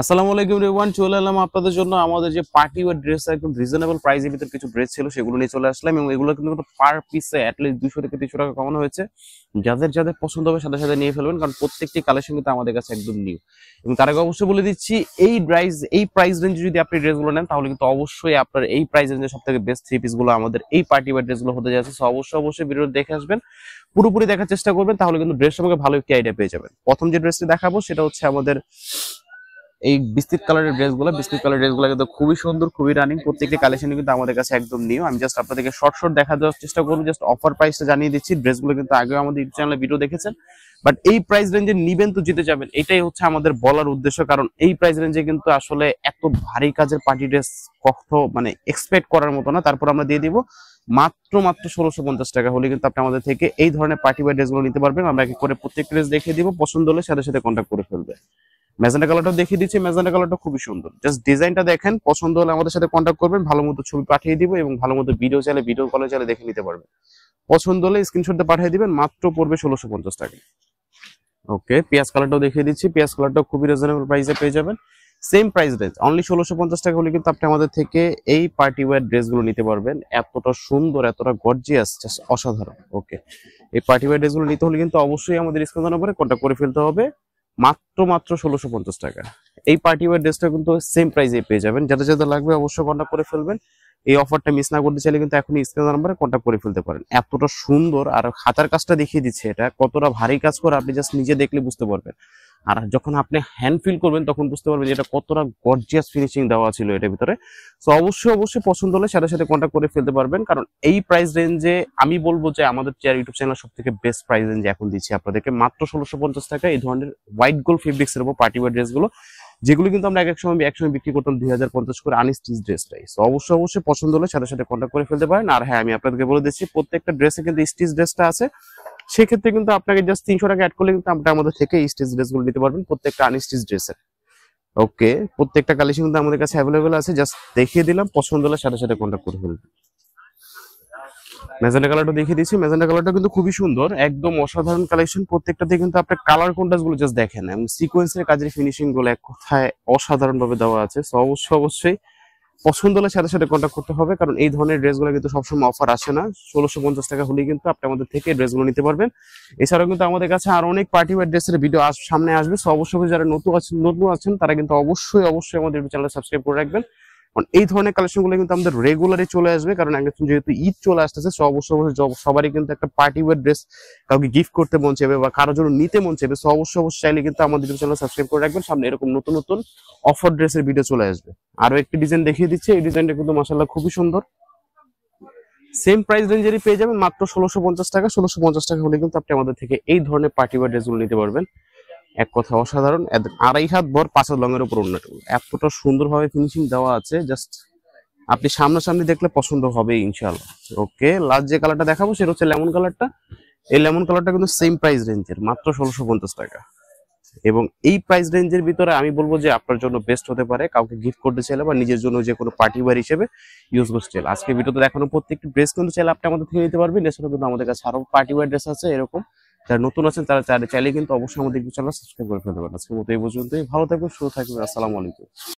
আসসালামু আলাইকুম এভরিওয়ান, চলে এলাম আপনাদের জন্য আমাদের যে পার্টি ওয়্যার ড্রেস একদম রিজনেবল প্রাইসের ভিতর কিছু ড্রেস ছিল সেগুলো নিয়ে চলে আসলাম এবং এগুলো কিন্তু পার পিসে অ্যাটলিস্ট 200 থেকে 300 টাকা কমানো হয়েছে। যাদের যাদের পছন্দ হবে সাথে সাথে নিয়ে ফেলবেন, কারণ প্রত্যেকটি কালেকশন কিন্তু আমাদের কাছে একদম নিউ। এবং তার আগে অবশ্যই বলে দিচ্ছি, এই প্রাইস রেঞ্জে যদি আপনি ড্রেসগুলো নেন তাহলে কিন্তু অবশ্যই আপনার এই প্রাইস রেঞ্জে সব থেকে বেস্ট থ্রি পিসগুলো আমাদের এই পার্টি ওয়্যার ড্রেসগুলো হতে যাচ্ছে। সো অবশ্যই ভিডিও দেখে আসবেন, পুরোপুরি দেখার চেষ্টা করবেন, তাহলে কিন্তু ড্রেস সম্পর্কে ভালো একটি আইডিয়া পেয়ে যাবেন। প্রথম যে ড্রেসটি দেখাবো সেটা হচ্ছে আমাদের এই বিস্কিট কালারের ড্রেসগুলো কিন্তু খুবই সুন্দর, খুবই রানিং। প্রত্যেকটি কালেকশন কিন্তু আমাদের কাছে একদম নিউ। আমি জাস্ট আপনাদেরকে শর্ট দেখা দেওয়ার চেষ্টা করবো, জাস্ট অফার প্রাইসটা জানিয়ে দিচ্ছি। ড্রেসগুলো কিন্তু আগেও আমাদের ইউটিউব চ্যানেলে ভিডিও দেখেছেন, বাট এই প্রাইস রেঞ্জে নিবেন তো জিতে যাবেন, এটাই হচ্ছে আমাদের বলার উদ্দেশ্য। কারণ এই প্রাইস রেঞ্জে কিন্তু আসলে এত ভারী কাজের পার্টি ড্রেস কখনো এক্সপেক্ট করার মতো না। তারপর আমরা দিয়ে দিব মাত্র 1650 টাকা হলে কিন্তু আপনি আমাদের থেকে এই ধরনের পার্টি ওয়্যার ড্রেসগুলো নিতে পারবেন। আমরা এক এক করে প্রত্যেক ড্রেস দেখিয়ে দিব, পছন্দ হলে সাথে সাথে কন্ট্যাক্ট করে ফেলবে। ম্যাজেন্টা কালারটা দেখিয়ে দিচ্ছি, ম্যাজেন্টা কালারটা খুবই সুন্দর। জাস্ট ডিজাইনটা দেখেন, পছন্দ হলে আমাদের সাথে কন্ট্যাক্ট করবেন, ভালো মতো ছবি পাঠিয়ে দিব এবং ভালো মতো ভিডিও চাইলে ভিডিও কলে চাইলে দেখে নিতে পারবেন। পছন্দ হলে স্ক্রিনশট দিয়ে পাঠিয়ে দিবেন, মাত্র পড়বে 1650 টাকা। ওকে, পেঁয়াজ কালারটাও দেখিয়ে দিচ্ছি, পেঁয়াজ কালারটাও খুবই রিজনেবল প্রাইসে পেয়ে যাবেন। সেম প্রাইস রেঞ্জ অনলি 1650 টাকা হলে কিন্তু আপনি আমাদের থেকে এই পার্টি ওয়্যার ড্রেসগুলো নিতে পারবেন। এতটা সুন্দর, এতটা গর্জিয়াস, জাস্ট অসাধারণ। ওকে, এই পার্টি ওয়্যার ড্রেসগুলো নিতে হলে কিন্তু অবশ্যই আমাদের স্ক্রিন নম্বরে কন্ট্যাক্ট করে ফেলতে হবে। মাত্র 1650 টাকা এই পার্টি ওয়্যার ড্রেসটা কিন্তু সেম প্রাইসে পেয়ে যাবেন। যাদের যাদের লাগবে অবশ্যই কন্ট্যাক্ট করে ফেলবেন। এই অফারটা মিস না করতে চাইলে কিন্তু এখনই স্ক্রিন নাম্বারে কন্ট্যাক্ট করে ফেলতে পারেন। এতটা সুন্দর, আর হাতার কাজটা দেখিয়ে দিচ্ছে, এটা কতটা ভারী কাজ করে আপনি জাস্ট নিজে দেখলে বুঝতে পারবেন। আর যখন আপনি হ্যান্ড ফিল করবেন তখন বুঝতে পারবেন যে এটা কতটা গর্জিয়াস ফিনিশিং দেওয়া ছিল এটার ভিতরে। তো অবশ্যই পছন্দ হলে সাথে সাথে কন্ট্যাক্ট করে ফেলতে পারবেন, কারণ এই প্রাইস রেঞ্জে আমি বলবো যে আমাদের চেয়ার ইউটিউব চ্যানেল সব থেকে বেস্ট প্রাইস রেঞ্জে এখন দিচ্ছি আপনাদেরকে মাত্র 1650 টাকা এই ধরনের হোয়াইট গোল্ড ফেব্রিক্স এর উপর পার্টি ওয়্যার ড্রেসগুলো, যেগুলো কিন্তু আমরা একসময় বিক্রি করতাম 2050 করে আনস্টিচ ড্রেসটাই। তো অবশ্যই পছন্দ হলে সাথে সাথে কন্ট্যাক্ট করে ফেলতে পারেন। আর হ্যাঁ, আমি আপনাদেরকে বলে দিচ্ছি প্রত্যেকটা ড্রেসে কিন্তু স্টিচ ড্রেসটা আছে, সেক্ষেত্রে কিন্তু আপনাকে জাস্ট 300 টাকা অ্যাড করলে কিন্তু আপনি আমাদের থেকে স্টিচ ড্রেসগুলো নিতে পারবেন, প্রত্যেকটা আনস্টিচ ড্রেসের। ওকে, প্রত্যেকটা কালেকশন কিন্তু আমাদের কাছে অ্যাভেলেবেল আছে, জাস্ট দেখিয়ে দিলাম, পছন্দ হলে সাথে সাথে কন্ট্যাক্ট করে ফেলবেন। ম্যাজেন্টা কালারটা দেখিয়ে দিচ্ছি, ম্যাজেন্টা কালারটা কিন্তু খুবই সুন্দর, একদম অসাধারণ কালেকশন। প্রত্যেকটাতে কিন্তু আপনার কালার কন্ট্রাস্ট গুলো জাস্ট দেখেন এবং সিকোয়েন্সের কাজের ফিনিশিং গুলো এক কথায় অসাধারণ ভাবে দেওয়া আছে। তো অবশ্যই পছন্দ হলে সাথে সাথে কন্ট্যাক্ট করতে হবে, কারণ এই ধরনের ড্রেসগুলো কিন্তু সবসময় অফার আসে না। 1650 টাকা হলেই কিন্তু আপনি আমাদের থেকে ড্রেসগুলো নিতে পারবেন। এছাড়াও কিন্তু আমাদের কাছে আরো অনেক পার্টি ওয়্যার ড্রেসের ভিডিও সামনে আসবে। তো অবশ্যই যারা নতুন আছেন তারা কিন্তু অবশ্যই আমাদের চ্যানেল সাবস্ক্রাইব করে রাখবেন, কারণ এই ধরনের কালেকশন গুলো কিন্তু আমাদের রেগুলারই চলে আসবে। কারণ একদম যেহেতু ঈদ চলে আসতেছে, অবশ্যই সবারই কিন্তু একটা পার্টি ওয়্যার ড্রেস কাউকে গিফট করতে মন চাইবে বা কারোর জন্য নিতে মন চাইবে। সো অবশ্যই চাইলে কিন্তু আমাদের চ্যানেল সাবস্ক্রাইব করে রাখবেন, সামনে এরকম নতুন অফার ড্রেসের ভিডিও চলে আসবে। আরো একটি ডিজাইন দেখিয়ে দিচ্ছে, এই ডিজাইনটা কিন্তু মাশাআল্লাহ খুবই সুন্দর। সেম প্রাইস রেঞ্জেরই পেয়ে যাবেন মাত্র 1650 টাকা। 1650 টাকা হলে কিন্তু আপনি আমাদের থেকে এই ধরনের পার্টি ওয়্যার ড্রেসগুলো নিতে পারবেন। এক কথা অসাধারণ, 2.5 হাত ভর 5 হাত লংয়ের উপর ওড়নাটা এতটা সুন্দরভাবে ফিনিশিং দেওয়া আছে, জাস্ট আপনি সামনাসামনি দেখলে পছন্দ হবে ইনশাআল্লাহ। ওকে, লাস্ট যে কালারটা দেখাবো সেটা হচ্ছে লেমন কালারটা। এই লেমন কালারটা কিন্তু সেম প্রাইস রেঞ্জের, মাত্র 1650 টাকা। এবং এই প্রাইস রেঞ্জের ভিতরে আমি বলবো যে আপনার জন্য বেস্ট হতে পারে, কাউকে গিফট করতে চাইলে বা নিজের জন্য যে কোনো পার্টি ওয়্যার হিসেবে ইউজ করতে চাইলে। আজকে ভিডিওতে দেখানো প্রত্যেকটি ড্রেস কিন্তু চাইলে আপনি আমাদের থেকে নিতে পারবেন। এছাড়াও কিন্তু আমাদের কাছে আরো পার্টি ওয়্যার ড্রেস আছে এরকম, যারা নতুন আছেন তারা চাইলে কিন্তু অবশ্যই আমাদের চ্যানেল সাবস্ক্রাইব করে ফেলতে পারেন। আজকের মতো এই পর্যন্তই, ভালো থাকবেন, সুস্থ থাকবেন, আসসালামু আলাইকুম।